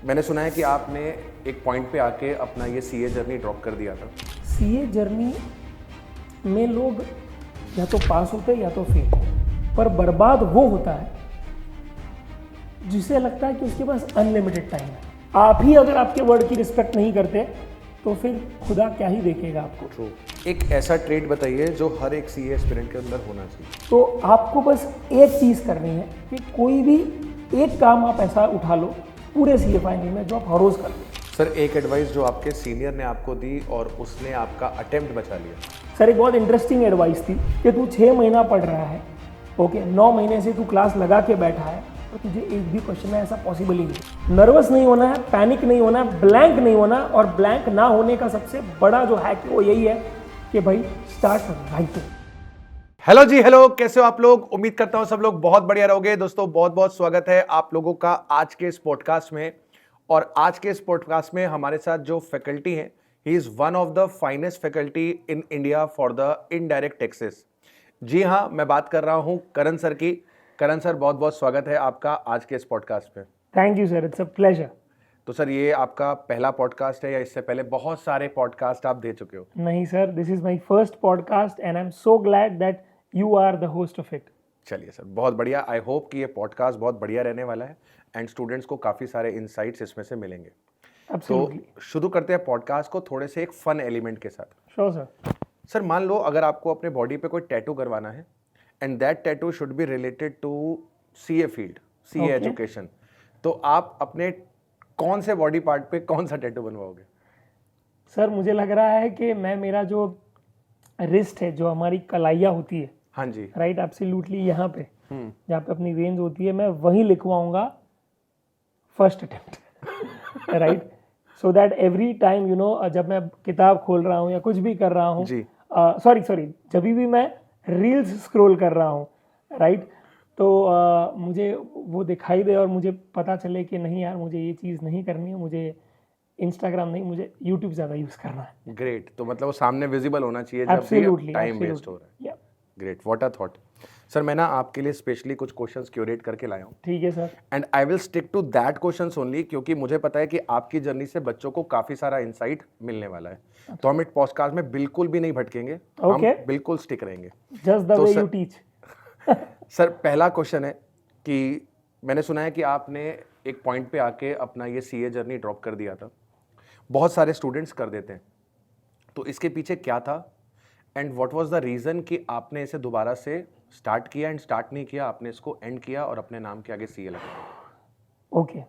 मैंने सुना है कि आपने एक पॉइंट पे आके अपना ये सीए जर्नी ड्रॉप कर दिया था। सीए जर्नी में लोग या तो पास होते हैं या तो फेल, पर बर्बाद वो होता है जिसे लगता है कि उसके पास अनलिमिटेड टाइम है। आप ही अगर आपके वर्ड की रिस्पेक्ट नहीं करते तो फिर खुदा क्या ही देखेगा आपको। ट्रू। एक ऐसा ट्रेड बताइए जो हर एक सीए एस्पिरेंट के अंदर होना चाहिए। तो आपको बस एक चीज़ करनी है कि कोई भी एक काम आप ऐसा उठा लो पूरे सीए फाइनल में जो आप हर रोज कर लो। सर, एक एडवाइस जो आपके सीनियर ने आपको दी और उसने आपका अटेम्प्ट बचा लिया। सर, एक बहुत इंटरेस्टिंग एडवाइस थी कि तू 6 महीना पढ़ रहा है, ओके, 9 महीने से तू क्लास लगा के बैठा है, तो तुझे एक भी क्वेश्चन है ऐसा पॉसिबल ही नहीं। नर्वस नहीं होना है, पैनिक नहीं होना है, ब्लैंक नहीं होना, और ब्लैंक ना होने का सबसे बड़ा जो हैक है वो यही है कि भाई स्टार्ट राइटिंग। हेलो जी, हेलो, कैसे हो आप लोग? उम्मीद करता हूं सब लोग बहुत बढ़िया रहोगे। दोस्तों, बहुत बहुत स्वागत है आप लोगों का आज के इस पॉडकास्ट में। और आज के इस पॉडकास्ट में हमारे साथ जो फैकल्टी हैं, he is one of the finest faculty in India for the indirect taxes. जी हाँ, मैं बात कर रहा हूं करण सर की। करण सर, बहुत बहुत स्वागत है आपका आज के इस पॉडकास्ट पे। Thank you sir, it's a pleasure. तो सर, ये आपका पहला पॉडकास्ट है या इससे पहले बहुत सारे पॉडकास्ट आप दे चुके हो? नहीं sir, this is my first podcast and I am so glad that you are the host of it. चलिए सर, बहुत बढ़िया। आई होप कि ये पॉडकास्ट बहुत बढ़िया रहने वाला है एंड स्टूडेंट्स को काफ़ी सारे इंसाइट्स इसमें से मिलेंगे। एब्सोल्युटली। तो शुरू करते हैं पॉडकास्ट को थोड़े से एक फन एलिमेंट के साथ। Sure sir. सर, मान लो अगर आपको अपने बॉडी पे कोई टैटू करवाना है and that tattoo should be related to CA field, CA education, तो आप अपने कौन से बॉडी पार्ट पे कौन सा टैटू बनवाओगे? सर, मुझे लग रहा है कि मैं मेरा जो रिस्ट है, जो हमारी कलाइयाँ होती है, हाँ जी, राइट, एब्सोल्युटली यहाँ पे जहाँ पे अपनी वेन्स होती है, मैं वहीं लिखवाऊंगा first attempt, right, so that every time you know जब मैं किताब खोल रहा हूँ या कुछ भी कर रहा हूँ, सॉरी जब भी मैं रील्स स्क्रॉल कर रहा हूँ, राइट, तो मुझे वो दिखाई दे और मुझे पता चले कि नहीं यार, मुझे ये चीज़ नहीं करनी है, मुझे इंस्टाग्राम नहीं, मुझे यूट्यूब ज़्यादा यूज़ करना है। ग्रेट। तो मतलब वो सामने विजिबल होना चाहिए जब भी टाइम वेस्ट हो रहा है। Great, what a thought. Sir, मैं ना आपके लिए स्पेशली कुछ क्वेश्चंस क्यूरेट करके लाया हूँ। ठीक है sir. And I will stick to that questions only, क्योंकि मुझे पता है कि आपकी जर्नी से बच्चों को काफी सारा इंसाइट मिलने वाला है। तो हम इस पॉडकास्ट में बिल्कुल भी नहीं भटकेंगे, हम बिल्कुल स्टिक रहेंगे। Just the way you teach. Sir, पहला क्वेश्चन है कि मैंने सुना है कि आपने एक पॉइंट पे आके अपना ये सीए जर्नी ड्रॉप कर दिया था। बहुत सारे स्टूडेंट्स कर देते हैं, तो इसके पीछे क्या था and what was the reason कि आपने इसे दोबारा से स्टार्ट किया एंड स्टार्ट नहीं किया, आपने इसको एंड किया और अपने नाम के आगे सीए लगाया? ओके,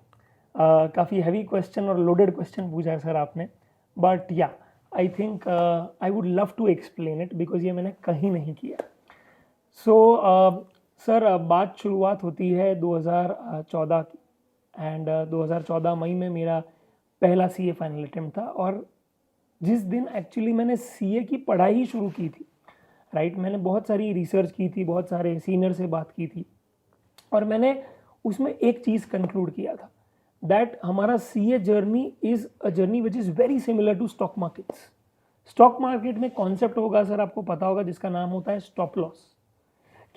काफ़ी हैवी क्वेश्चन और लोडेड क्वेश्चन पूछा है सर आपने, but yeah I think I would love to explain it because ये मैंने कहीं नहीं किया। सो सर, बात शुरुआत होती है 2014 की, एंड 2014 मई में मेरा पहला सीए फाइनल अटेम्प्ट था। और जिस दिन एक्चुअली मैंने सीए की पढ़ाई शुरू की थी, राइट, मैंने बहुत सारी रिसर्च की थी, बहुत सारे सीनियर से बात की थी, और मैंने उसमें एक चीज़ कंक्लूड किया था दैट हमारा CA journey is a journey which is very similar to stock markets. Stock market में कॉन्सेप्ट होगा सर, आपको पता होगा, जिसका नाम होता है स्टॉप लॉस,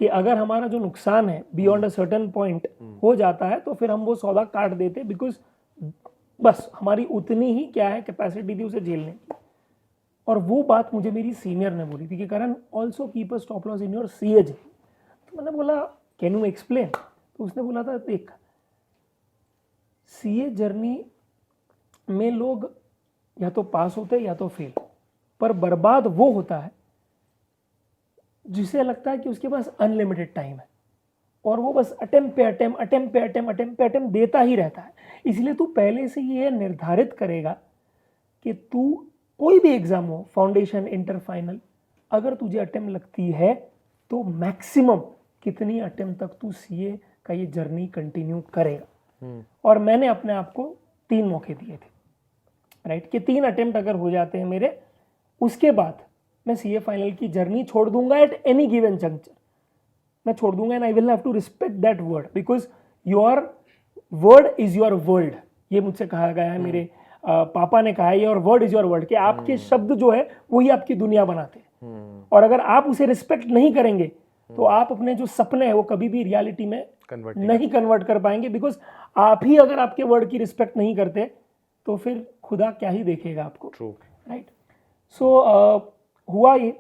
कि अगर हमारा जो नुकसान है बियॉन्ड अ सर्टेन पॉइंट हो जाता है तो फिर हम वो सौदा काट देते, बिकॉज बस हमारी उतनी ही क्या है कैपेसिटी थी उसे झेलने की। और वो बात मुझे मेरी सीनियर ने बोली थी कि Karan, also keep a stop loss in your CA journey. तो मैंने बोला कैन यू एक्सप्लेन? तो उसने बोला था, देख, सीए जर्नी में लोग या तो पास होते हैं या तो फेल, पर बर्बाद वो होता है जिसे लगता है कि उसके पास अनलिमिटेड टाइम है और वो बस अटेम्प्ट पे अटेम्प्ट देता ही रहता है। इसलिए तू पहले से ये निर्धारित करेगा कि तू कोई भी एग्जाम हो, फाउंडेशन, इंटर, फाइनल, अगर तुझे अटेम्प्ट लगती है तो मैक्सिमम कितनी अटेम्प्ट तक तू सीए का ये जर्नी कंटिन्यू करेगा। और मैंने अपने आप को 3 मौके दिए थे, राइट, कि 3 अटेम्प्ट अगर हो जाते हैं मेरे, उसके बाद मैं सीए फाइनल की जर्नी छोड़ दूंगा एट एनी गिवन जंक्चर। मैं छोड़ दूंगा and I will have to respect that word because your word is your world. ये मुझसे कहा गया है, मेरे पापा ने कहा है, your word is your world, कि आपके शब्द जो है वही आपकी दुनिया बनाते हैं। और अगर आप उसे रिस्पेक्ट नहीं करेंगे तो आप अपने जो सपने हैं वो कभी भी रियलिटी में कन्वर्ट नहीं कन्वर्ट कर पाएंगे, बिकॉज आप ही अगर आपके वर्ड की रिस्पेक्ट नहीं करते तो फिर खुदा क्या ही देखेगा आपको, ट्रू। राइट। सो हुआ ये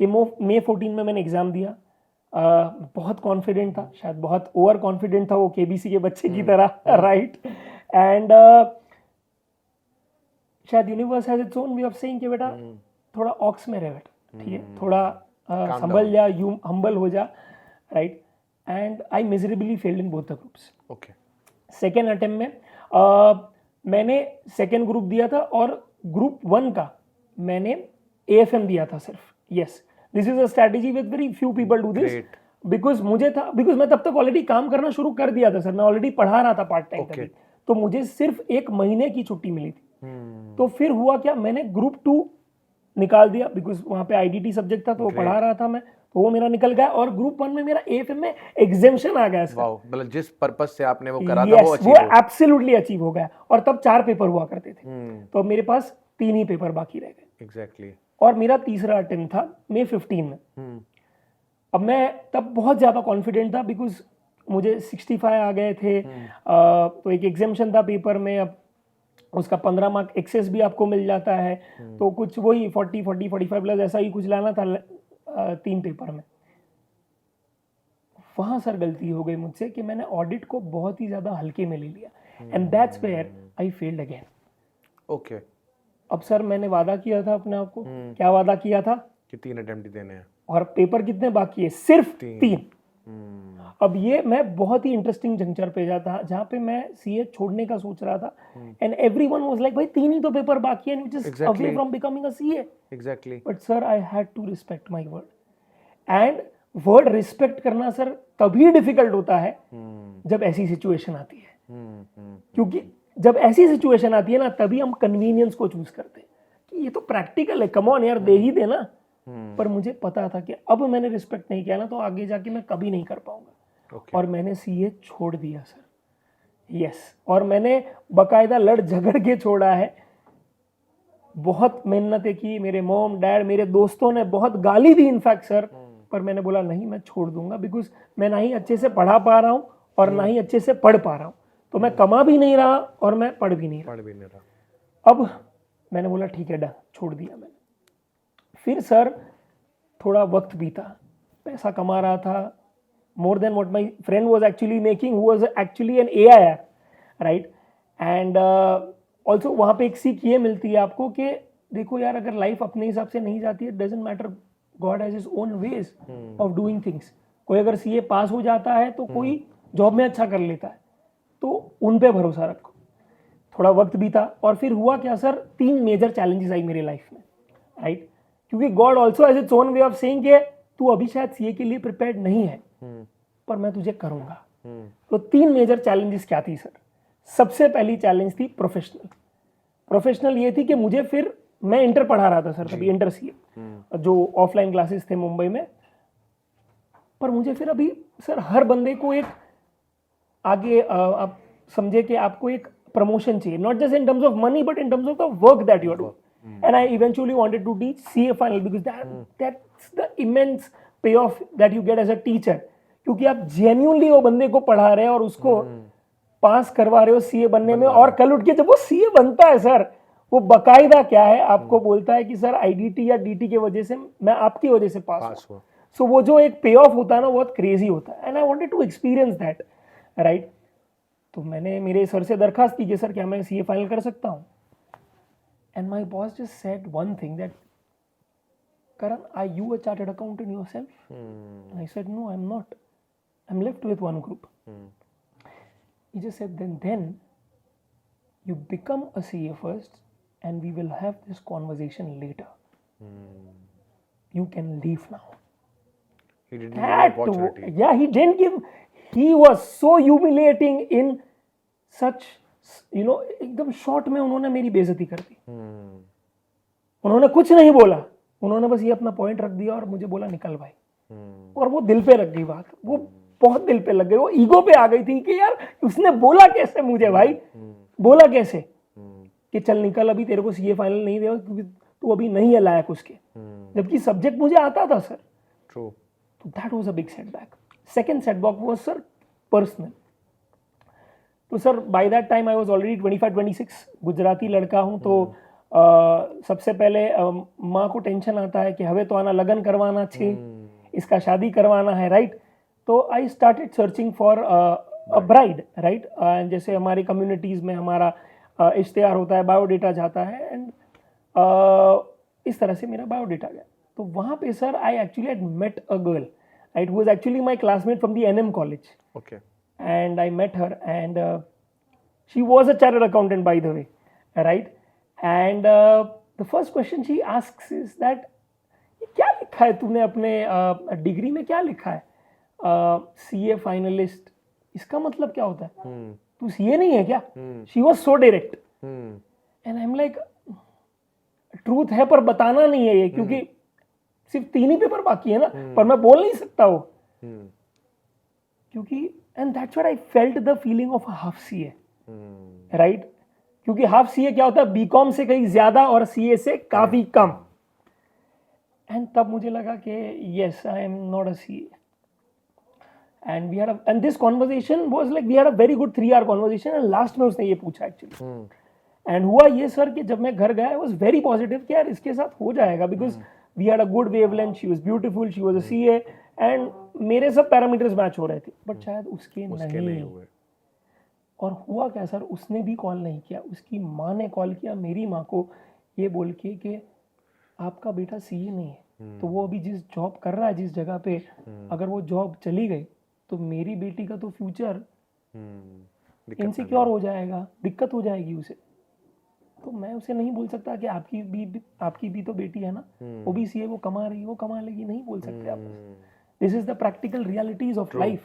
कि May 14 में मैंने एग्ज़ाम दिया। बहुत कॉन्फिडेंट था, शायद बहुत ओवर कॉन्फिडेंट था वो केबीसी के बच्चे की तरह, राइट। एंड शायद universe has its own way of saying कि बेटा थोड़ा ऑक्स में रह बेटा, ठीक है, थोड़ा संभल जा, यू हम्बल हो जा, right. And I miserably failed in both the groups. Okay. Second attempt में मैंने सेकेंड ग्रुप दिया था और ग्रुप 1 का मैंने AFM दिया था सिर्फ। Yes, this is a strategy with very few people do this, because because मैं तब तक ऑलरेडी काम करना शुरू कर दिया था सर, मैं ऑलरेडी पढ़ा रहा था पार्ट टाइम तभी, तो मुझे सिर्फ 1 महीने की छुट्टी मिली थी। तो फिर हुआ क्या, मैंने ग्रुप 2 निकाल दिया, बिकॉज वहां पे IDT सब्जेक्ट था तो वो पढ़ा रहा था मैं, तो वो मेरा निकल गया। और ग्रुप 1 में मेरा AFM में एग्जेम्पशन आ गया सर। वाओ, मतलब जिस पर्पस से आपने वो करा था वो एब्सोल्युटली अचीव हो गया। और तब 4 पेपर हुआ करते थे, तो मेरे पास 3 ही पेपर बाकी रह गए। एग्जैक्टली। और मेरा तीसरा अटेम्प्ट था May 15 में। अब मैं तब बहुत ज्यादा कॉन्फिडेंट था, बिकॉज मुझे 65 आ गए थे, तो एक एग्जेम्पशन था पेपर में, अब उसका 15 मार्क एक्सेस भी आपको मिल जाता है, तो कुछ वही 45 प्लस ऐसा ही कुछ लाना था 3 पेपर में। वहां सर गलती हो गई मुझसे कि मैंने ऑडिट को बहुत ही ज्यादा हल्के में ले लिया, and that's where I failed again. Okay. अब सर मैंने वादा किया था अपने आप को, क्या वादा किया था कि 3 अटेम्प्ट देने हैं, और पेपर कितने बाकी है, सिर्फ 3। अब ये मैं बहुत ही इंटरेस्टिंग जंक्चर पे जाता जहाँ पे मैं CA छोड़ने का सोच रहा था, एंड एवरीवन वाज लाइक भाई 3 ही तो पेपर बाकी है, which is away from becoming a CA। Exactly. But sir I had to respect my word, and word respect करना सर तभी डिफिकल्ट होता है जब ऐसी सिचुएशन आती है, क्योंकि जब ऐसी सिचुएशन आती है ना, तभी हम कन्वीनियंस को चूज करते हैं कि ये तो प्रैक्टिकल है, कम ऑन यार, दे ही देना। पर मुझे पता था कि अब मैंने रिस्पेक्ट नहीं किया ना तो आगे जाके मैं कभी नहीं कर पाऊंगा। और मैंने CA छोड़ दिया सर। यस, और मैंने बकायदा लड़ झगड़ के छोड़ा है, बहुत मेहनतें की, मेरे मॉम डैड मेरे दोस्तों ने बहुत गाली दी इनफैक्ट सर, पर मैंने बोला नहीं, मैं छोड़ दूंगा, बिकॉज मैं ना ही अच्छे से पढ़ा पा रहा हूँ और ना ही अच्छे से पढ़ पा रहा हूँ, तो मैं कमा भी नहीं रहा और मैं पढ़ भी नहीं रहा। अब मैंने बोला ठीक है, डन, छोड़ दिया मैंने। फिर सर थोड़ा वक्त बीता, पैसा कमा रहा था, more than what my friend was actually making, who was actually an AIR, right. And also वहाँ पे एक सीख ये मिलती है आपको कि देखो यार, अगर लाइफ अपने हिसाब से नहीं जाती है, doesn't matter, God has his own ways of doing things. कोई अगर CA पास हो जाता है तो कोई जॉब में अच्छा कर लेता है, तो उन पे भरोसा रखो। थोड़ा वक्त बीता और फिर हुआ क्या सर, 3 मेजर चैलेंजेस आई मेरी लाइफ में, राइट। क्योंकि God also has its own way of saying कि तू अभी शायद CA के लिए प्रिपेयर्ड नहीं है, पर मैं तुझे करूंगा। तो 3 मेजर चैलेंजेस क्या थी सर? सबसे पहली चैलेंज थी प्रोफेशनल ये थी कि मुझे फिर, मैं इंटर पढ़ा रहा था सर तभी, इंटर CA जो ऑफलाइन क्लासेस थे मुंबई में, पर मुझे फिर अभी सर हर बंदे को एक आगे आप समझे कि आपको एक प्रमोशन चाहिए, not just in terms of money but in terms of the work that you are doing. And I eventually wanted to teach CA final because that's the immense payoff that you get as a teacher, क्योंकि आप genuinely वो बंदे को पढ़ा रहे हैं और उसको पास करवा रहे हो CA बनने में, और कल उठ के जब वो CA बनता है सर, वो बकायदा क्या है आपको बोलता है कि सर IDT या DT की वजह से मैं आपकी वजह से पास हुआ। सो वो जो एक पे ऑफ होता है ना, बहुत क्रेजी होता है, and I wanted to experience that, right. तो मैंने मेरे सर से दरखास्त की कि सर क्या मैं CA फाइनल कर सकता हूँ? And my boss just said one thing, that Karan, are you a chartered accountant yourself? And I said no, I'm not. I'm left with one group. He just said then you become a CA first and we will have this conversation later. You can leave now. He didn't give an opportunity. Yeah, he didn't give. He was so humiliating in such, you know, एकदम short में उन्होंने मेरी बेइज्जती कर दी। उन्होंने कुछ नहीं बोला, उन्होंने बस ये अपना पॉइंट रख दिया और मुझे बोला निकल भाई। और वो दिल पे लग गई बात, वो बहुत दिल पे लग गई, वो ईगो पे आ गई थी कि यार उसने बोला कैसे मुझे भाई, बोला कैसे कि चल निकल, अभी तेरे को CA फाइनल नहीं देगा क्योंकि तू अभी नहीं है लायक उसके, जबकि सब्जेक्ट मुझे आता था सर। True. तो that was a big setback. Second setback was sir personal. तो sir by that time I was already 25-26, Gujarati लड़का हूँ, तो सबसे पहले माँ को टेंशन आता है कि हवे तो आना लगन करवाना छे, इसका शादी करवाना है, राइट। तो I started searching for a bride, right. जैसे हमारी कम्युनिटीज़ में हमारा इश्तेहार होता है, बायोडेटा जाता है, एंड इस तरह से मेरा बायोडेटा गया। तो वहाँ पे sir I actually had met a girl, right, who was actually my classmate from the NM college, okay, and I met her, and she was a chartered accountant, by the way, right? And the first question she asks is that ये क्या लिखा है तूने अपने degree में, क्या लिखा है? CA फाइनलिस्ट, इसका मतलब क्या होता है? तू CA नहीं है क्या? She was so direct, and I'm like, truth है पर बताना नहीं है ये, क्योंकि सिर्फ 3 ही पेपर बाकी है ना, पर मैं बोल नहीं सकता वो, क्योंकि and that's what I felt the feeling of a half CA, right? क्योंकि हाफ CA क्या होता है, बीकॉम से कहीं ज्यादा और CA से काफी कम। एंड तब मुझे लगा कि yes, I am not a CA, and we had and this conversation was like, we had a very good 3 hour conversation, and last में उसने ये पूछा एक्चुअली। एंड हुआ ये सर कि जब मैं घर गया, I was very positive कि यार इसके साथ हो जाएगा, because we had a good wavelength, she was beautiful, she was a CA, and मेरे सब पैरामीटर्स मैच हो रहे थे, बट शायद उसके नहीं हुए। और हुआ क्या सर, उसने भी कॉल नहीं किया, उसकी माँ ने कॉल किया मेरी माँ को, ये बोल के कि आपका बेटा CA नहीं है, तो वो अभी जिस जॉब कर रहा है, जिस जगह पे, अगर वो जॉब चली गई तो मेरी बेटी का तो फ्यूचर इनसिक्योर हो जाएगा, दिक्कत हो जाएगी उसे। तो मैं उसे नहीं बोल सकता कि आपकी भी तो बेटी है ना, वो भी CA, वो कमा रही, वो कमा लेगी, नहीं बोल सकते आप। This is the practical realities of life,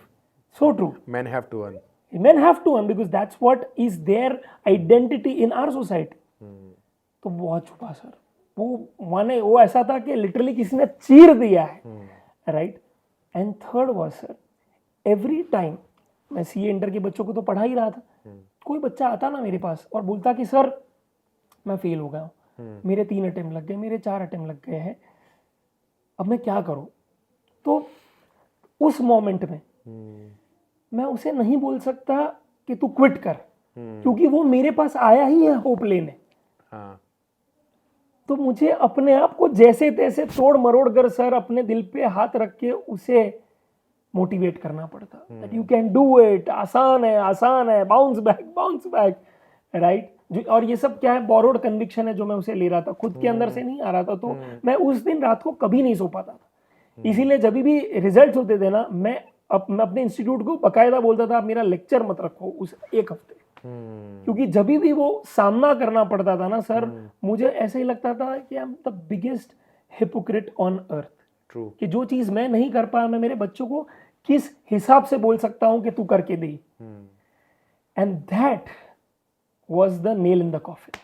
so true. Men have to earn. Men have to earn because that's what is their identity in our society. तो बहुत छुपा सर, वो ऐसा था कि लिटरली किसी ने चीर दिया है, right. And third was sir, every time मैं CA इंटर के बच्चों को तो पढ़ा ही रहा था, कोई बच्चा आता ना मेरे पास और बोलता कि सर मैं फेल हो गया हूँ, मेरे 3 अटेम्प्ट लग गए, मेरे 4 अटेम्प्ट लग गए हैं, अब मैं क्या करूँ। तो उस मोमेंट में मैं उसे नहीं बोल सकता कि तू क्विट कर, क्योंकि वो मेरे पास आया ही है होप लेने। तो मुझे अपने आप को जैसे तैसे तोड़ मरोड़ कर सर अपने दिल पे हाथ रख के उसे मोटिवेट करना पड़ता, that you can do it, आसान है, बाउंस बैक, राइट। और ये सब क्या है, बोरोड कन्विक्शन है जो मैं उसे ले रहा था, खुद के अंदर से नहीं आ रहा था। तो मैं उस दिन रात को कभी नहीं सो पाता था, इसीलिए जब भी रिजल्ट होते थे ना, मैं अपने इंस्टीट्यूट को बकायदा बोलता था, आप मेरा लेक्चर मत रखो उस एक हफ्ते, क्योंकि जब भी वो सामना करना पड़ता था ना सर, मुझे ऐसे ही लगता था कि I am the biggest hypocrite on earth, कि जो चीज मैं नहीं कर पाया, मैं मेरे बच्चों को किस हिसाब से बोल सकता हूं कि तू करके दे। And that was the nail in the coffin,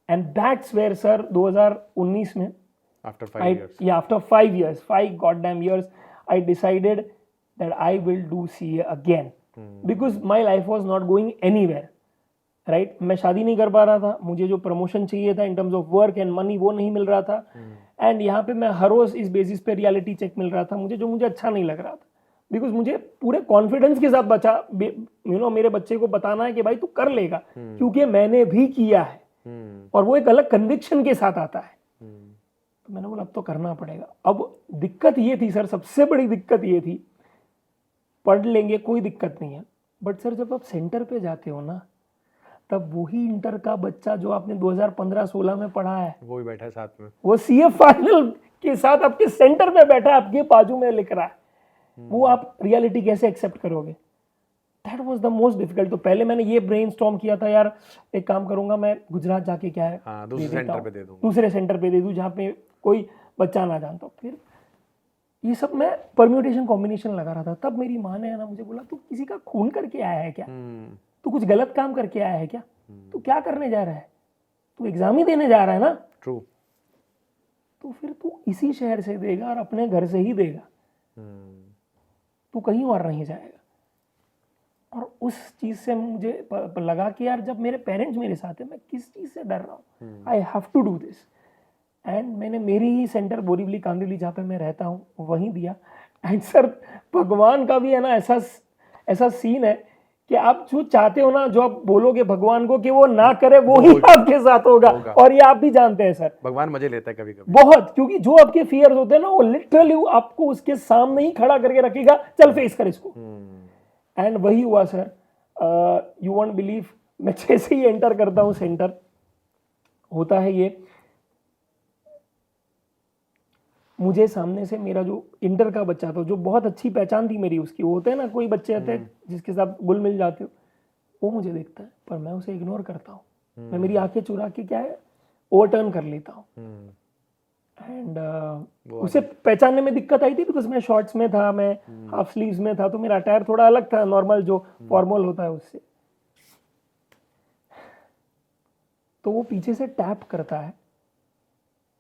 and that's where sir 2019 में, after 5 years, after 5 years, 5 goddamn years, I decided that I will do CA again, because my life was not going anywhere, right। मैं शादी नहीं कर पा रहा था, मुझे जो प्रमोशन चाहिए था in terms of work and money वो नहीं मिल रहा था, एंड यहाँ पे मैं हर रोज इस बेसिस पे रियलिटी चेक मिल रहा था मुझे, जो मुझे अच्छा नहीं लग रहा था, बिकॉज मुझे पूरे कॉन्फिडेंस के साथ मेरे बच्चे को बताना है कि भाई तू कर लेगा, क्योंकि मैंने भी किया है, और वो एक अलग कन्विक्शन के साथ आता है। तो मैंने बोला अब तो करना पड़ेगा। अब दिक्कत ये थी सर, सबसे बड़ी दिक्कत ये थी, पढ़ लेंगे कोई दिक्कत नहीं है, बट सर जब आप सेंटर पे जाते हो ना, तब वही इंटर का बच्चा जो आपने 2015-16 में पढ़ा है, वो ही बैठा है साथ में, वो CA फाइनल के साथ आपके सेंटर पे बैठा है, आपके बाजू में लिख रहा है, वो आप रियलिटी कैसे एक्सेप्ट करोगे। That was the most difficult. तो पहले मैंने ये ब्रेनस्टॉर्म किया था, यार एक काम करूंगा, मैं गुजरात जाके क्या है दूसरे सेंटर पे दे दूंगा, दूसरे सेंटर पे दे दूं जहाँ पे कोई बच्चा ना जानता। फिर ये सब मैं परम्यूटेशन कॉम्बिनेशन लगा रहा था। तब मेरी माँ ने ना मुझे बोला, तू किसी का खून करके आया है क्या, तू कुछ गलत काम करके आया है क्या, तू क्या करने जा रहा है, तू एग्जाम ही देने जा रहा है ना। ट्रू। तो फिर तू इसी शहर से देगा और अपने घर से ही देगा, तू कहीं और नहीं जाएगा। और उस चीज से मुझे लगा कि यार जब मेरे पेरेंट्स मेरे साथ है, मैं किस चीज से डर रहा हूँ, I have to do this. And मैंने मेरी ही सेंटर बोरीवली कांदिवली जहाँ पे मैं रहता हूँ वहीं दिया। एंड सर भगवान का भी है ना ऐसा सीन है कि आप जो चाहते हो ना, जो आप बोलोगे भगवान को कि वो ना करे, वो ही आपके साथ होगा। और ये आप भी जानते हैं सर, भगवान मजे लेता है कभी कभी बहुत, क्योंकि जो आपके फियर्स होते हैं ना, वो लिटरली आपको उसके सामने ही खड़ा करके रखेगा, चल फेस कर इसको। एंड वही हुआ सर। यू वॉन्ट बिलीव, मैं जैसे ही एंटर करता हूँ सेंटर, होता है ये, मुझे सामने से मेरा जो इंटर का बच्चा था, जो बहुत अच्छी पहचान थी मेरी उसकी, वो होते हैं ना कोई बच्चे होते हैं जिसके साथ घुल मिल जाते हो, वो मुझे देखता है, पर मैं उसे इग्नोर करता हूँ। मैं मेरी आंखें चुरा के क्या है, ओवरटर्न कर लेता हूँ। एंड उसे पहचानने में दिक्कत आई थी, बिकॉज मैं शॉर्ट्स में था, मैं हाफ स्लीव्स में था, तो मेरा अटायर थोड़ा अलग था नॉर्मल जो फॉर्मल होता है उससे। तो वो पीछे से टैप करता है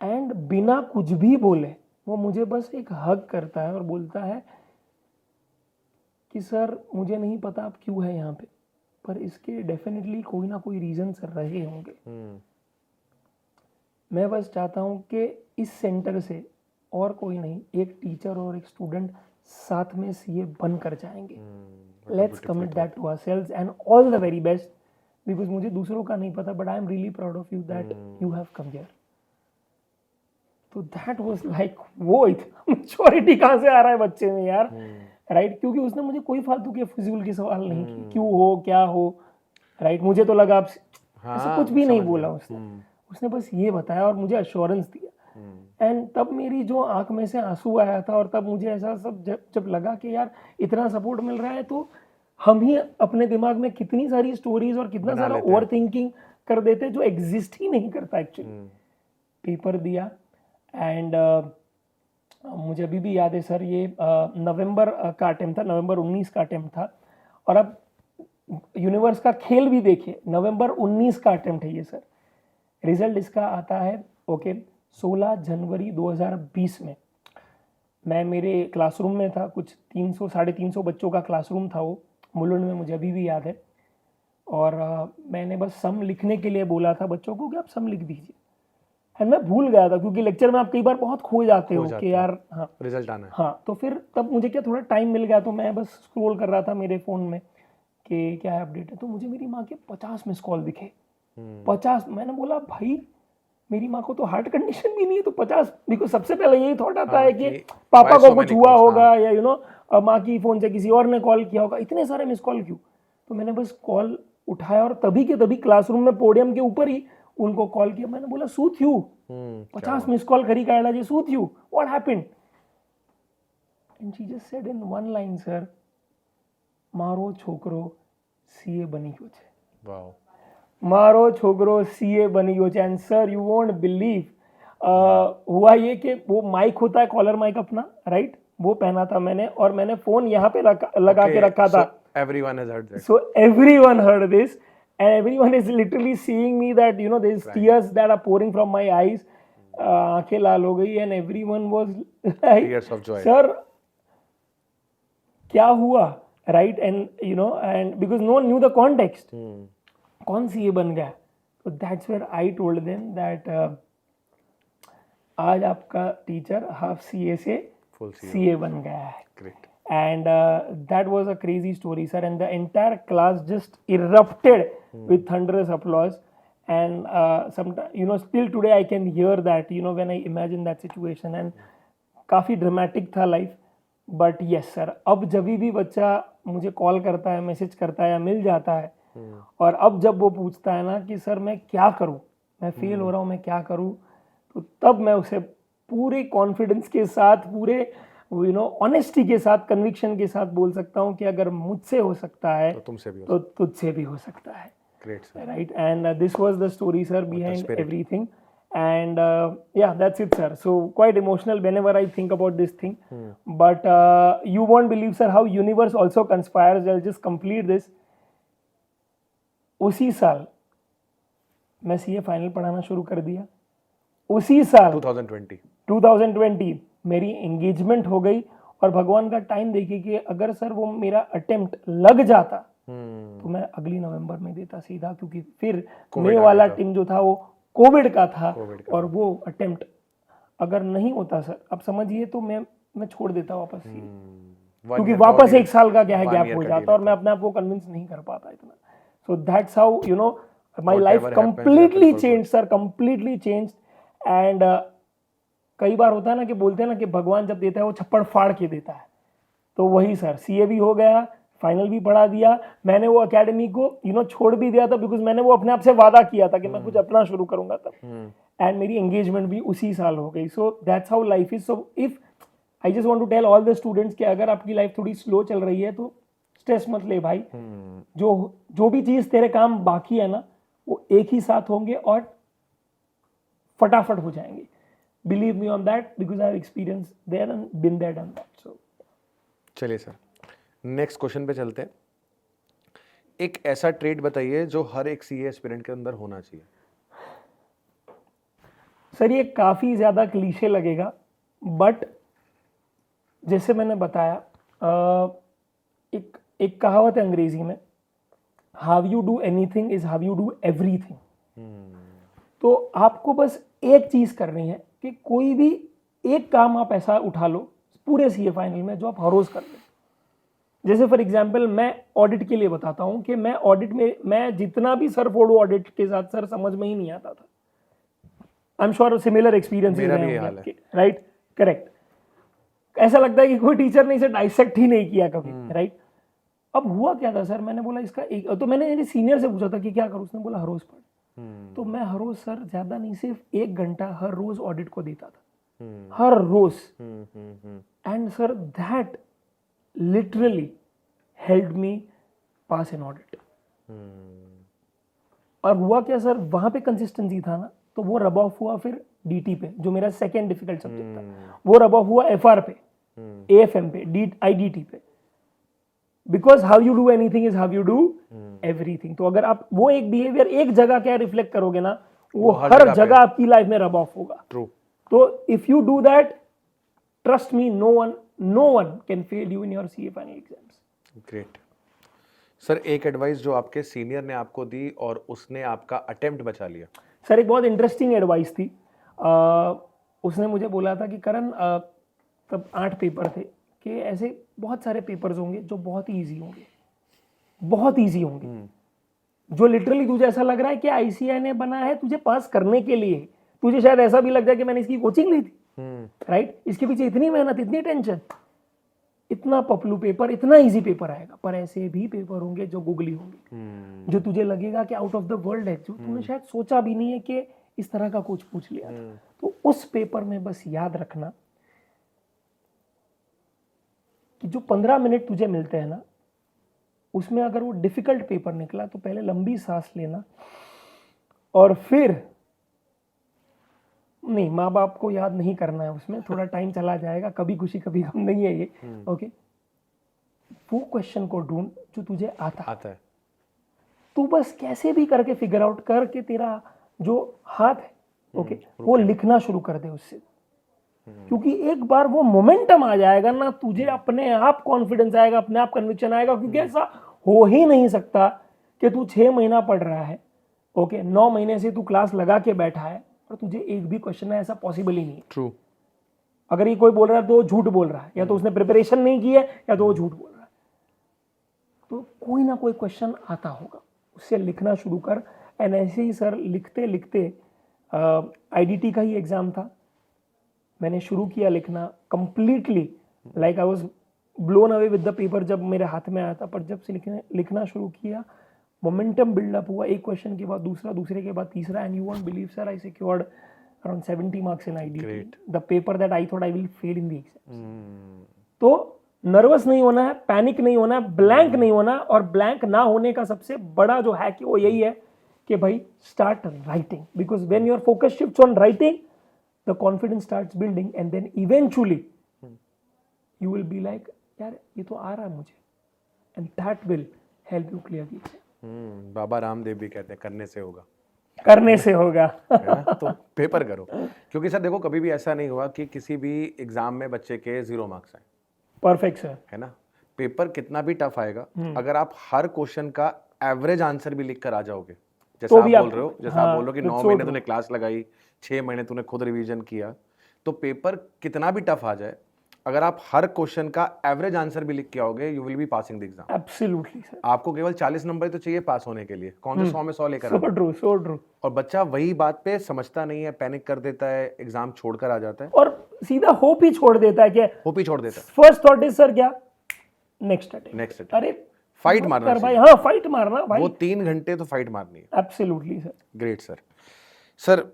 एंड बिना कुछ भी बोले वो मुझे बस एक हग करता है और बोलता है कि सर मुझे नहीं पता आप क्यों है यहाँ पे, पर इसके डेफिनेटली कोई ना कोई रीजन सर रहे होंगे। मैं बस चाहता हूँ कि इस सेंटर से और कोई नहीं, एक टीचर और एक स्टूडेंट साथ में सीए बन कर जाएंगे। Let's commit that to ourselves and all the very best, because मुझे दूसरों का नहीं पता, but I am really proud of you that you have come here. तो दैट वाज लाइक, वो इतना मैच्योरिटी कहाँ से आ रहा है बच्चे में यार, राइट? क्योंकि उसने मुझे कोई फालतू के फिजूल के सवाल नहीं किए, क्यों हो, क्या हो, राइट? मुझे तो लगा आप ऐसा कुछ भी नहीं बोला उसने बस ये बताया और मुझे अश्योरेंस दिया। एंड तब मेरी जो आंख में से आंसू आया था, और तब मुझे ऐसा सब जब लगा कि यार इतना सपोर्ट मिल रहा है, तो हम ही अपने दिमाग में कितनी सारी स्टोरीज और कितना सारा ओवर थिंकिंग कर देते जो एग्जिस्ट ही नहीं करता एक्चुअली। पेपर दिया एंड मुझे अभी भी याद है सर, ये नवंबर का अटेम्प्ट था, नवंबर 19 का अटेम्प्ट था। और अब यूनिवर्स का खेल भी देखिए, नवंबर 19 का अटेम्प्ट है ये सर। रिजल्ट इसका आता है 16 जनवरी 2020 में। मैं मेरे क्लासरूम में था, कुछ 300 350 बच्चों का क्लासरूम था वो, मुलुंड में, मुझे अभी भी याद है। और मैंने बस सम लिखने के लिए बोला था बच्चों को कि आप सम लिख दीजिए। एंड मैं भूल गया था, क्योंकि लेक्चर में आप कई बार बहुत खो जाते हो कि यार हाँ रिजल्ट आना है। हाँ, तो फिर तब मुझे क्या थोड़ा टाइम मिल गया, तो मैं बस स्क्रॉल कर रहा था मेरे फ़ोन में कि क्या है अपडेट है, तो मुझे मेरी माँ के 50 मिस कॉल दिखे। 50। मैंने बोला भाई मेरी माँ को तो हार्ट कंडीशन भी नहीं है, तो 50, बिकॉज सबसे पहले यही थॉट आता है कि पापा को कुछ हुआ होगा, या यू नो माँ की फ़ोन से किसी और ने कॉल किया होगा, इतने सारे मिस कॉल क्यों? तो मैंने बस कॉल उठाया और तभी के तभी क्लासरूम में पोडियम के ऊपर ही उनको कॉल किया। मैंने बोला सूथ यू 50 मिस कॉल करी कायला जी, सूथ you, what happened? And she just said in one line, sir मारो छोकरो सीए बनी गयो छे। वाओ। मारो छोकरो सीए बनी गयो छे। And sir you won't believe, हुआ ये कि वो माइक होता है, कॉलर माइक अपना, राइट, वो पहना था मैंने, और मैंने फोन यहाँ पे लगा के रखा था। Everyone has heard that. So everyone heard this, and everyone is literally seeing me that, you know, there's tears that are pouring from my eyes. आंखें लाल हो गई, and everyone was like, Tears of joy. sir क्या हुआ, right? And you know, and because no one knew the context, कौन सी ये बन गया? So that's where I told them that आज आपका टीचर हाफ सीए से Full सीए बन गया है। Great. And that was a crazy story, sir, and the entire class just erupted with thunderous applause. And sometimes, you know, still today I can hear that, you know, when I imagine that situation, and काफ़ी dramatic था life, but yes sir, अब जब भी बच्चा मुझे call करता है, message करता है या मिल जाता है, और अब जब वो पूछता है ना कि सर मैं क्या करूँ, मैं फेल हो रहा हूँ, मैं क्या करूँ, तो तब मैं उसे पूरे कॉन्फिडेंस के साथ, पूरे यू नो ऑनेस्टी के साथ, कन्विक्शन के साथ बोल सकता हूँ कि अगर मुझसे हो सकता है तो तुमसे भी तो तुझसे भी हो सकता है। Great, sir. Right, and this was the story, sir, behind everything. And yeah, that's it, sir. So quite emotional whenever I think about this thing. But you won't believe, sir, how universe also conspires. I'll just complete this. उसी साल मैं CA final पढ़ाना शुरू कर दिया। उसी साल 2020 मेरी एंगेजमेंट हो गई, और भगवान का टाइम देखिए कि अगर सर वो मेरा अटेम्प्ट लग जाता तो मैं अगली नवंबर में देता सीधा, क्योंकि फिर मई वाला टीम जो था वो कोविड का था, और वो अटेम्प्ट अगर नहीं होता सर, आप समझिए, तो मैं छोड़ देता वापस सीए। क्योंकि year का वापस और एक साल का क्या है one गैप year हो का जाता deal और मैं अपने आप को कन्विंस नहीं कर पाता इतना. सो that's how my Whatever life happens, completely happens for change sir, completely change. And कई बार होता है ना कि बोलते हैं ना कि भगवान जब देता है वो छप्पड़ फाड़ के देता है. तो वही सर, सीए भी हो गया, फाइनल भी पढ़ा दिया मैंने, वो एकेडमी को छोड़ भी दिया था बिकॉज मैंने वो अपने आप से वादा किया था कि मैं कुछ अपना शुरू करूंगा तब. एंड मेरी एंगेजमेंट भी उसी साल हो गई. So that's how life is. So if I just want to tell all the students कि अगर आपकी लाइफ थोड़ी स्लो चल रही है तो स्ट्रेस मत ले भाई. जो भी चीज तेरे काम बाकी है ना वो एक ही साथ होंगे और फटाफट हो जाएंगे. Believe me on that because I have experience there and been there done that. So चलिए सर, नेक्स्ट क्वेश्चन पे चलते हैं. एक ऐसा ट्रेड बताइए जो हर एक सीए एस्पिरेंट के अंदर होना चाहिए. सर ये काफ़ी ज़्यादा क्लीशे लगेगा बट जैसे मैंने बताया एक कहावत है अंग्रेजी में, how you do anything is how you do everything. तो आपको बस एक चीज़ करनी है कि कोई भी एक काम आप ऐसा उठा लो पूरे सीए फाइनल में जो आप हर रोज़ कर लो. जैसे फॉर एग्जाम्पल मैं ऑडिट के लिए बताता हूँ कि मैं ऑडिट में मैं जितना भी सर फोड़ू ऑडिट के साथ सर समझ में ही नहीं आता था. I am sure similar experience मेरा भी ये हाल है. Right, correct. ऐसा लगता है कि कोई टीचर ने इसे डाइसेक्ट ही नहीं किया कभी. राइट. अब हुआ क्या था सर, मैंने बोला इसका एक, तो मैंने मेरे सीनियर से पूछा था कि क्या करूँ, उसने बोला हर रोज पढ़. तो मैं हर रोज सर ज्यादा नहीं सिर्फ 1 घंटा हर रोज ऑडिट को देता था. हर रोज. And sir that literally help me pass in audit. और हुआ क्या सर, वहां पे कंसिस्टेंसी था ना तो वो रब ऑफ हुआ फिर डीटी पे जो मेरा सेकेंड डिफिकल्ट सब्जेक्ट था. वो रब ऑफ हुआ एफआर पे, एएफएम पे, आईडीटी पे. Because how you do anything is how you do everything. तो अगर आप वो एक बिहेवियर एक जगह क्या रिफ्लेक्ट करोगे ना वो हर जगह आपकी लाइफ में रब ऑफ होगा. ट्रू. तो if you do that, trust me, no one can fail you in your CA final exams. Great sir. एक एडवाइस जो आपके सीनियर ने आपको दी और उसने आपका अटेम्प्ट बचा लिया. सर एक बहुत इंटरेस्टिंग एडवाइस थी. उसने मुझे बोला था कि करण तब 8 पेपर थे कि ऐसे बहुत सारे पेपर्स होंगे जो बहुत ही ईजी होंगे, बहुत ईजी होंगे, जो लिटरली तुझे ऐसा लग रहा है कि आईसीआई ने बनाया है तुझे पास करने के लिए. तुझे शायद ऐसा भी लग जाए कि मैंने इसकी कोचिंग ली थी. राइट. इसके पीछे इतनी मेहनत, इतनी टेंशन, इतना पपलू पेपर, इतना इजी पेपर आएगा. पर ऐसे भी पेपर होंगे जो गुगली होंगे, जो तुझे लगेगा कि आउट ऑफ द वर्ल्ड है, जो तूने शायद सोचा भी नहीं है कि इस तरह का कुछ पूछ लिया था. तो उस पेपर में बस याद रखना कि जो 15 मिनट तुझे मिलते हैं ना उसमें अगर वो डिफिकल्ट पेपर निकला तो पहले लंबी सांस लेना और फिर नहीं, माँ बाप को याद नहीं करना है, उसमें थोड़ा टाइम चला जाएगा, कभी खुशी कभी गम नहीं है ये. ओके. वो क्वेश्चन को ढूंढ जो तुझे आता है. तू बस कैसे भी करके फिगर आउट करके तेरा जो हाथ है ओके वो लिखना शुरू कर दे उससे. क्योंकि एक बार वो मोमेंटम आ जाएगा ना तुझे अपने आप कॉन्फिडेंस आएगा, अपने आप कन्विक्शन आएगा. क्योंकि ऐसा हो ही नहीं सकता कि तू 6 महीना पढ़ रहा है ओके, 9 महीने से तू क्लास लगा के बैठा है और तुझे एक भी क्वेश्चन है, ऐसा पॉसिबल ही नहीं है. ट्रू. अगर ये कोई बोल रहा है तो वो झूठ बोल रहा है, या तो उसने प्रिपरेशन नहीं की है या तो वो झूठ बोल रहा है. तो कोई ना कोई क्वेश्चन आता होगा, उससे लिखना शुरू कर. एंड ऐसे ही सर लिखते लिखते आईडीटी का ही एग्जाम था, मैंने शुरू किया लिखना completely like I was blown away with the paper जब मेरे हाथ में आया था. पर जब से लिखना शुरू किया मोमेंटम बिल्डअप हुआ, एक क्वेश्चन के बाद दूसरा, दूसरे के बाद तीसरा. And you won't believe sir, I secured around 70 marks in IDT. The paper that I thought I will fail in the exams. तो नर्वस नहीं होना है, पैनिक नहीं होना है, ब्लैंक नहीं होना. और ब्लैंक ना होने का सबसे बड़ा जो है कि वो यही है कि भाई start writing. Because when your focus shifts on writing the confidence starts building and then eventually you will be like यार ये तो आ रहा है मुझे. And that will help you clear the exam. Baba Ramdev भी कहते हैं करने से होगा, करने से होगा. तो पेपर करो. क्योंकि सर देखो कभी भी ऐसा नहीं हुआ कि किसी भी एग्जाम में बच्चे के 0 मार्क्स आए. Perfect sir. है ना. पेपर कितना भी टफ आएगा, अगर आप हर क्वेश्चन का एवरेज आंसर भी लिख कर आ जाओगे, जैसा आप बोल रहे हो, जैसा आप बोल रहे हो कि 9 महीने तूने क्लास लगाई, 6 महीने तूने खुद रिवीजन किया, तो पेपर कितना भी टफ आ जाए अगर आप हर क्वेश्चन का एवरेज आंसर भी लिख के आओगे, you will be passing the exam. Absolutely sir, आपको केवल 40 नंबर ही तो चाहिए पास होने के लिए, कौन से 100 में 100 लेकर सो आना। True so true. और बच्चा वही बात पे समझता नहीं है, पैनिक कर देता है, एग्जाम छोड़कर आ जाता है, और सीधा होप ही छोड़ देता है कि होप ही छोड़ देता है। फर्स्ट थॉट इज सर क्या, नेक्स्ट अटेम्प्ट। नेक्स्ट अरे फाइट मत मारना कर भाई, चाहिए, हाँ फाइट मारना भाई। वो 3 घंटे तो फाइट मारनी है। Absolutely sir. Great sir. Sir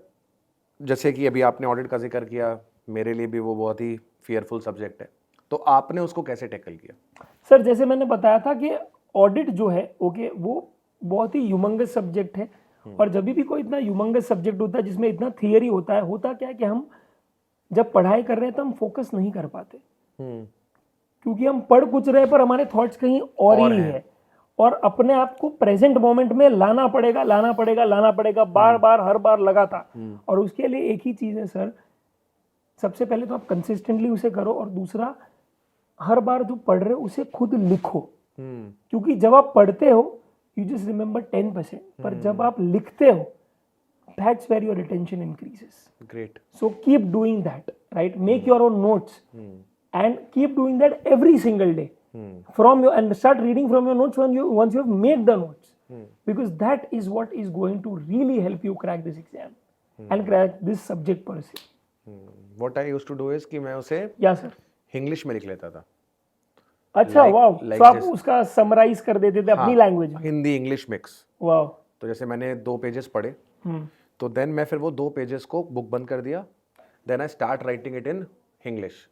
जैसे कि अभी आपने ऑडिट का जिक्र किया, मेरे लिए भी वो बहुत ही फियरफुल सब्जेक्ट है, तो आपने उसको कैसे टैकल किया? सर जैसे मैंने बताया था कि ऑडिट जो है ओके वो बहुत ही ह्यूमंगस सब्जेक्ट है, और जब भी कोई इतना ह्यूमंगस सब्जेक्ट होता है जिसमें इतना थियरी होता है, होता क्या है कि हम जब पढ़ाई कर रहे हैं तो हम फोकस नहीं कर पाते, क्योंकि हम पढ़ कुछ रहे पर हमारे थॉट्स कहीं और ही है, और अपने आप को प्रेजेंट मोमेंट में लाना पड़ेगा लाना पड़ेगा लाना पड़ेगा, बार बार हर बार लगातार। और उसके लिए एक ही चीज है सर, सबसे पहले तो आप कंसिस्टेंटली उसे करो, और दूसरा हर बार जो पढ़ रहे हो उसे खुद लिखो, क्योंकि जब आप पढ़ते हो यू जस्ट रिमेंबर 10%, पर जब आप लिखते हो that's where your retention increases. Great. So keep doing that, right, make your own notes and keep doing that every single day from your, and start reading from your notes once you have made the notes, because that is what is going to really help you crack this exam and crack this subject per se. What I used to do is कि मैं उसे या sir, English में लिख लेता था। अच्छा wow, like तो आप this. उसका समराइज कर देते थे अपनी लैंग्वेज में। Hindi English mix. वाओ। तो जैसे मैंने 2 पेजेस पढ़े, तो देन मैं फिर वो 2 पेजेस को बुक बंद कर दिया, then I start writing it in English.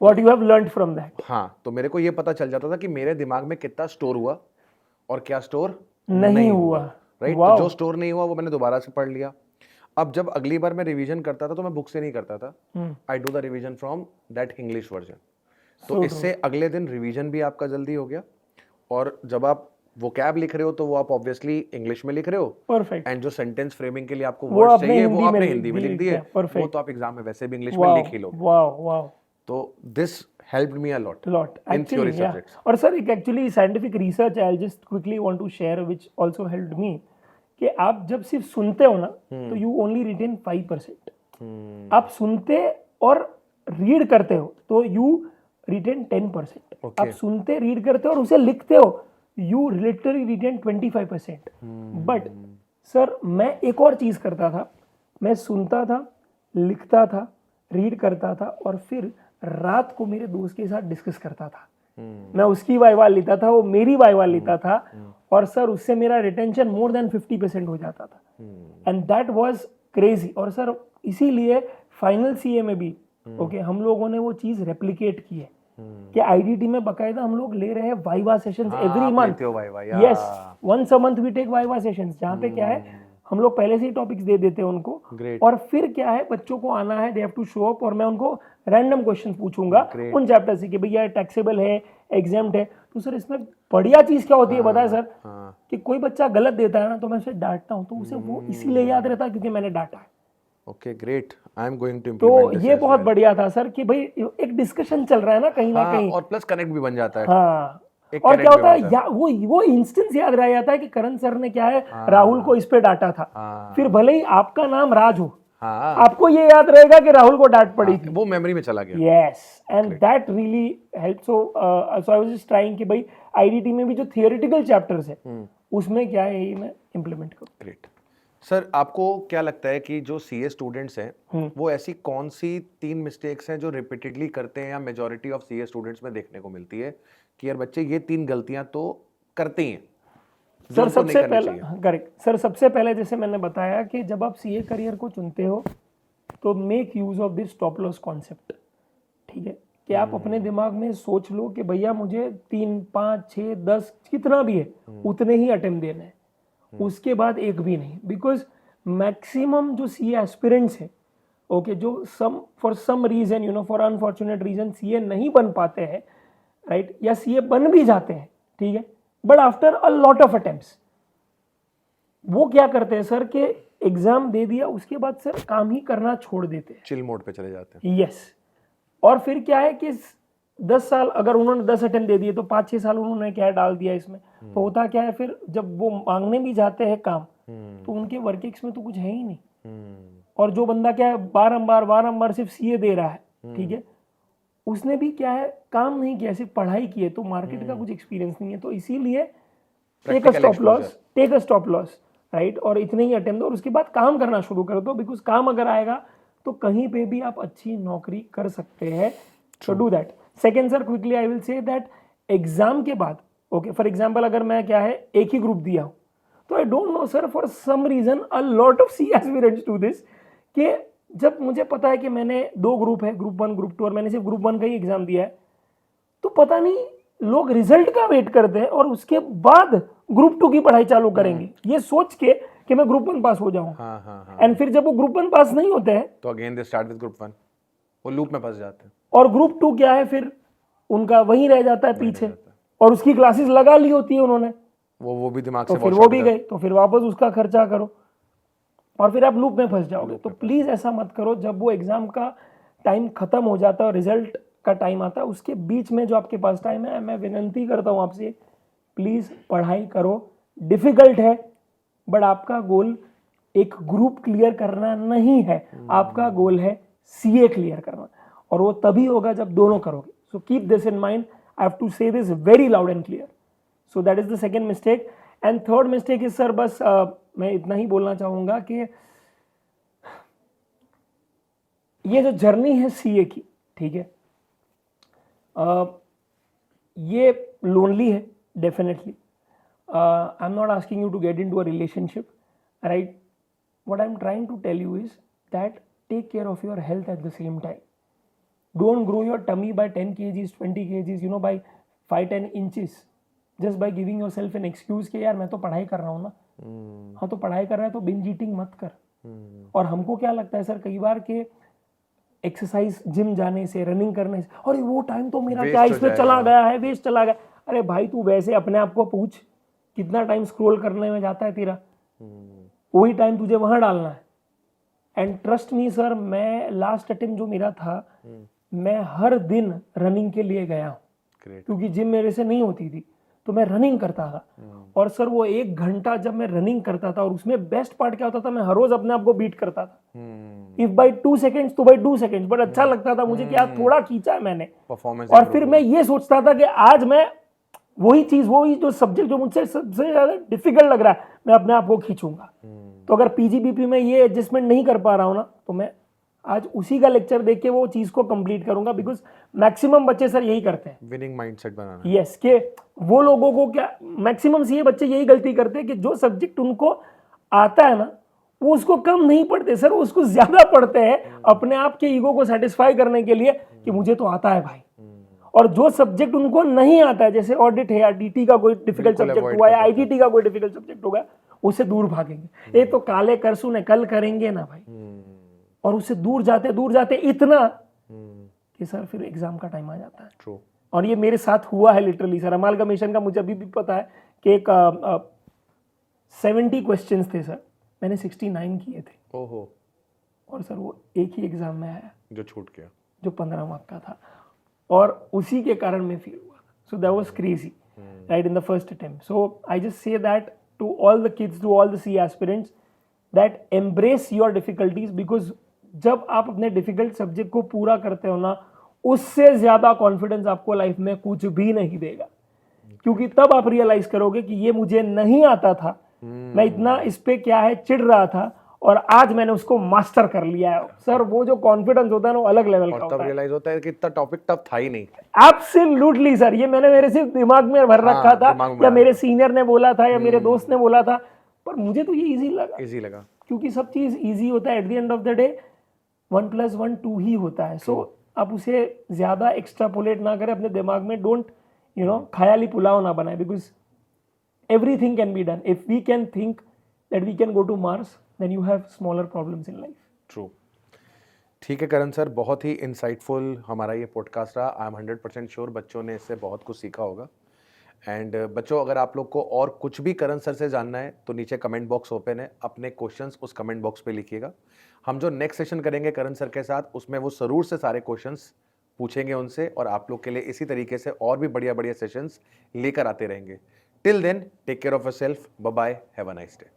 What you have learned from that? हाँ, तो मेरे को ये पता चल जाता था कि मेरे दिमाग में कितना स्टोर हुआ और क्या स्टोर नहीं हुआ, राइट। तो जो स्टोर नहीं हुआ वो मैंने दोबारा से पढ़ लिया। अब जब अगली बार मैं रिवीजन करता था तो मैं बुक से नहीं करता था, I do the revision from that English version. तो इससे अगले दिन रिवीजन भी आपका जल्दी हो गया, और जब आप वो कैब लिख रहे हो तो वो आप ऑब्वियसली इंग्लिश में लिख रहे हो, परफेक्ट, एंड जो सेंटेंस फ्रेमिंग के लिए आपको वर्ड्स चाहिए वो आपने हिंदी में लिख दिए, वो तो आप एग्जाम में वैसे भी इंग्लिश में लिख ही लो। Wow wow. तो this helped me a lot in actually, theory yeah. subjects. और सर एक actually scientific research I'll just quickly want to share which also helped me, कि आप जब सिर्फ सुनते हो ना तो you only retain 5%, आप सुनते और रीड करते हो तो you retain 10%, आप सुनते रीड करते हो और उसे लिखते हो you literally retain 25%। But sir मैं एक और चीज करता था, मैं सुनता था, लिखता था, रीड करता था, और फिर रात को मेरे दोस्त के साथ डिस्कस करता था। मैं उसकी वाइवा लेता था, वो मेरी वाइवा लेता था, और सर उससे मेरा रिटेंशन मोर देन 50% हो जाता था, एंड दैट वाज क्रेजी। और सर इसीलिए फाइनल सीए में भी ओके हम लोगों ने वो चीज रेप्लिकेट की है कि आईडीटी में बकायदा हम लोग ले रहे हैं viva sessions every month. Yes, once a month we take viva sessions, जहाँ पे क्या है हम लोग पहले से ही टॉपिक्स दे देते हैं उनको, और फिर क्या है बच्चों को आना है, they have to show up, और मैं उनको रैंडम क्वेश्चन पूछूंगा उन चैप्टर से कि भैया टैक्सेबल है, एग्जाम्ड है। तो सर इसमें बढ़िया चीज क्या होती है बताया सर, कि कोई बच्चा गलत देता है ना तो मैं उसे डांटता हूँ, तो उसे वो इसीलिए याद रहता है क्योंकि मैंने डांटा है। Okay great, I am going to तो ये बहुत बढ़िया था सर कि भाई एक डिस्कशन चल रहा है ना कहीं ना कहीं, और प्लस कनेक्ट भी बन जाता है। हाँ, और क्या होता है या वो इंस्टेंस याद रह जाता है कि करण सर ने क्या है राहुल को इस पे डांटा था, फिर भले ही आपका नाम राज हो, आपको ये याद रहेगा कि राहुल को डांट पड़ी थी, वो मेमोरी में चला गया। Yes, and that really help. So I was just trying कि भाई आईडीटी में भी जो थियोरेटिकल चैप्टर्स है उसमें क्या है ये मैं इंप्लीमेंट करूं। ग्रेट सर, आपको क्या लगता है कि जो सीए स्टूडेंट्स हैं वो ऐसी कौन सी 3 मिस्टेक्स हैं जो रिपीटेडली करते हैं या मेजॉरिटी ऑफ सीए स्टूडेंट्स में देखने को मिलती है कि यार बच्चे ये 3 गलतियां तो करते ही हैं? सर सबसे पहले करेक्ट सर, सबसे पहले जैसे मैंने बताया कि जब आप सीए करियर को चुनते हो तो make use of this stop loss concept. ठीक है, कि आप अपने दिमाग में सोच लो कि भैया मुझे 3, 5, 6, 10 कितना भी है उतने ही अटेम्प्ट देने हैं, उसके बाद एक भी नहीं, बिकॉज मैक्सिमम जो सीए एस्पिरेंट्स है ओके जो for some reason you know for unfortunate reason CA नहीं बन पाते हैं, राइट, या सीए बन भी जाते हैं, ठीक है, but after a lot of attempts वो क्या करते हैं सर कि एग्जाम दे दिया उसके बाद सर काम ही करना छोड़ देते हैं, चिल मोड पे चले जाते हैं। यस, और फिर क्या है कि 10 साल अगर उन्होंने 10 अटेम्प्ट दे दिए तो 5-6 साल उन्होंने क्या डाल दिया इसमें, तो होता क्या है फिर जब वो मांगने भी जाते हैं काम तो उनके वर्क एक्स में तो कुछ है ही नहीं, और जो बंदा क्या है बारंबार सिर्फ सीए दे रहा है, ठीक है, उसने भी क्या है काम नहीं किया, सिर्फ पढ़ाई की है, तो मार्केट का कुछ एक्सपीरियंस नहीं है, तो इसीलिए take a stop loss, right, और इतने ही अटेम्प्ट, और उसके बाद काम करना शुरू कर दो, बिकॉज काम अगर आएगा तो कहीं पे भी आप अच्छी नौकरी कर सकते हैं. So do that. Second sir, quickly I will say that exam के बाद, ओके, फॉर एग्जाम्पल अगर मैं क्या है एक ही ग्रुप दिया हूं, तो I don't know sir, for some reason a lot of C aspirants do this, कि जब मुझे पता है कि मैंने 2 ग्रुप है, ग्रुप 1 ग्रुप 2, और मैंने सिर्फ ग्रुप 1 का ही एग्जाम दिया है, तो पता नहीं लोग रिजल्ट का वेट करते हैं और उसके बाद ग्रुप 2 की पढ़ाई चालू करेंगे, ये सोच के कि मैं ग्रुप 1 पास हो जाऊं. एंड फिर जब वो ग्रुप 1 पास नहीं होते हैं तो again they start with group 1, वो लूप में फंस जाते हैं. और ग्रुप 2 क्या है, फिर उनका वहीं रह जाता है पीछे, और उसकी क्लासेस लगा ली होती है उन्होंने, वो भी दिमाग तो से फिर वो भी गए, तो फिर वापस उसका खर्चा करो और फिर आप लूप में फंस जाओगे. तो प्लीज ऐसा मत करो. जब वो एग्जाम का टाइम खत्म हो जाता है और रिजल्ट का टाइम आता है, उसके बीच में जो आपके पास टाइम है, मैं विनंती करता हूं आपसे, प्लीज पढ़ाई करो. डिफिकल्ट है, बट आपका गोल एक ग्रुप क्लियर करना नहीं है, आपका गोल है सीए क्लियर करना, और वो तभी होगा जब दोनों करोगे. So keep this in mind. I have to say this very loud and clear. So that is the second mistake. And third mistake is sir, बस मैं इतना ही बोलना चाहूंगा कि ये जो जर्नी है सीए की, ठीक है, ये लोनली है definitely. I am not asking you to get into a relationship, right. What I am trying to tell you is that take care of your health at the same time. Don't grow your tummy by 10 kgs, 20 kgs, by 5-10 inches, just by giving yourself an excuse कि यार मैं तो पढ़ाई कर रहा हूँ ना. हाँ, तो पढ़ाई कर रहा है तो बिंज ईटिंग मत कर. और हमको क्या लगता है सर कई बार के एक्सरसाइज, जिम जाने से, रनिंग करने से, अरे वो टाइम तो मेरा क्या इसमें चला गया है, वेस्ट चला गया. अरे भाई, तू वैसे अपने आप को पूछ, कितना टाइम स्क्रॉल करने में जाता है तेरा, वही टाइम तुझे वहां डालना है. एंड ट्रस्ट मी सर, मैं लास्ट अटेम्प्ट जो मेरा था, मैं हर दिन रनिंग के लिए गया हूँ, क्योंकि जिम मेरे से नहीं होती थी, तो मैं रनिंग करता था. और सर वो 1 घंटा जब मैं रनिंग करता था, और उसमें बेस्ट पार्ट क्या होता था, मैं हर रोज अपने आप को बीट करता था. इफ बाई 2 सेकेंड्स तो बाई 2 सेकेंड्स, बट अच्छा लगता था मुझे कि यार थोड़ा खींचा है मैंने. और फिर मैं ये सोचता था कि आज मैं वही जो सब्जेक्ट जो मुझसे सबसे ज्यादा डिफिकल्ट लग रहा है, मैं अपने आप को खींचूंगा. तो अगर पीजीबीपी में ये एडजस्टमेंट नहीं कर पा रहा हूं ना, तो मैं आज उसी का लेक्चर देख के वो चीज को कंप्लीट करूंगा. बिकॉज मैक्सिमम बच्चे सर यही करते हैं, विनिंग माइंडसेट बनाना. यस, के वो लोगों को क्या, मैक्सिमम सीए बच्चे यही गलती करते हैं कि जो सब्जेक्ट उनको आता है ना, वो उसको कम नहीं पढ़ते सर, वो उसको ज्यादा पढ़ते हैं अपने आप के ईगो को सेटिस्फाई करने के लिए कि मुझे तो आता है भाई. और जो सब्जेक्ट उनको नहीं आता है, जैसे ऑडिट है या डीटी का कोई डिफिकल्ट सब्जेक्ट हुआ या आईटीटी का कोई डिफिकल्ट सब्जेक्ट होगा, उससे दूर भागेंगे. ये तो काले करसू ने कल करेंगे ना भाई. और उससे दूर जाते इतना कि सर फिर एग्जाम का टाइम आ जाता है. True. और ये मेरे साथ हुआ है लिटरली सर. अमालगमेशन का मुझे अभी भी पता है कि एक 70 क्वेश्चंस थे सर, मैंने 69 किए थे. ओहो. और सर वो एक ही एग्जाम में आया जो छूट गया, जो 15 मार्क का था, और उसी के कारण मैं फेल हुआ. So that was crazy, right, in the first attempt. So I just say that to all the kids, to all the C aspirants, that embrace your difficulties. Because जब आप अपने डिफिकल्ट सब्जेक्ट को पूरा करते हो ना, उससे ज्यादा कॉन्फिडेंस आपको लाइफ में कुछ भी नहीं देगा. क्योंकि तब आप रियलाइज करोगे कि ये मुझे नहीं आता था, मैं इतना इस पे क्या है चिढ़ रहा था, और आज मैंने उसको मास्टर कर लिया है. सर वो जो कॉन्फिडेंस होता है ना, वो अलग लेवल का होता है. तब रियलाइज होता है कि इतना टॉपिक टफ था ही नहीं. एब्सोल्युटली सर, ये मैंने मेरे सिर्फ दिमाग में भर रखा था, या मेरे सीनियर ने बोला था, या मेरे दोस्त ने बोला था, पर मुझे तो ये इजी लगा. क्योंकि सब चीज इजी होता है. At the end of the day 1+1 2 ही होता है. सो आप उसे ज्यादा एक्स्ट्रापोलेट ना करें अपने दिमाग में. डोंट ख्याली पुलाव ना बनाए. Because everything can be done. If we can think that we can go to Mars, then you have smaller problems in life. True. ठीक है करण सर, बहुत ही इंसाइटफुल हमारा ये पॉडकास्ट रहा. आई एम 100% श्योर बच्चों ने इससे बहुत कुछ सीखा होगा. एंड बच्चों, अगर आप लोग को और कुछ भी करण सर से जानना है तो नीचे कमेंट बॉक्स ओपन है, अपने क्वेश्चंस उस कमेंट बॉक्स पे लिखिएगा. हम जो नेक्स्ट सेशन करेंगे करण सर के साथ, उसमें वो जरूर से सारे क्वेश्चंस पूछेंगे उनसे, और आप लोग के लिए इसी तरीके से और भी बढ़िया बढ़िया सेशंस लेकर आते रहेंगे. Till then, take care of yourself. Bye-bye. Have a nice day.